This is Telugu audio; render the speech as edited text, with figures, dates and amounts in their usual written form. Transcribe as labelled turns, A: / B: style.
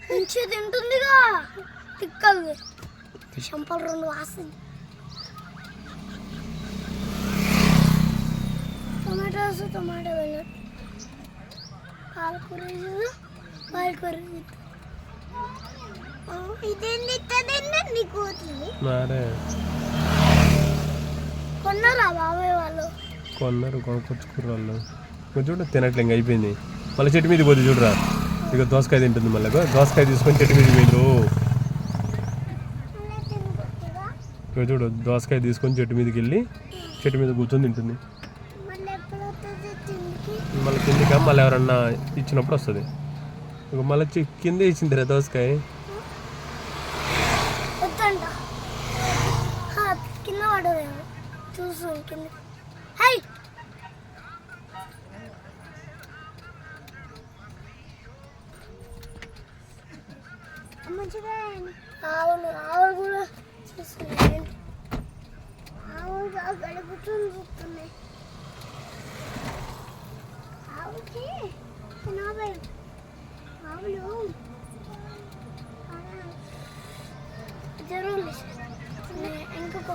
A: మంచి తింటుందిగా తిక్కలు చంపలు రెండు వాస్తుంది టొమాటో వెళ్ళి పాలకూర ఇదేంది ఇట్టదండి కూతురు కొన్నారా బాబాయ్ వాళ్ళు
B: కొనుక్కొచ్చుకుర్రు వాళ్ళు చూడ తినట్లే ఇంకా అయిపోయింది మళ్ళీ చెట్టు మీద పోతే చూడరా ఇక దోసకాయ తింటుంది మళ్ళీ దోసకాయ తీసుకొని చెట్టు మీద పోయింది ఇక చూడు దోసకాయ తీసుకొని చెట్టు మీదకి వెళ్ళి చెట్టు మీద కూర్చొని తింటుంది మళ్ళీ కిందికి మళ్ళీ ఎవరన్నా ఇచ్చినప్పుడు వస్తుంది ఇక మళ్ళీ కింద ఇచ్చిందిరా దోసకాయ
A: కింద పడదు చూసు కింద మంచిగా ఆవులు కూడా చూస్తున్నాయి ఆవులు గడుపుతుంది చూస్తున్నాయి ఆవుకి ఆవులు జరుగుతుంది ఇంకొక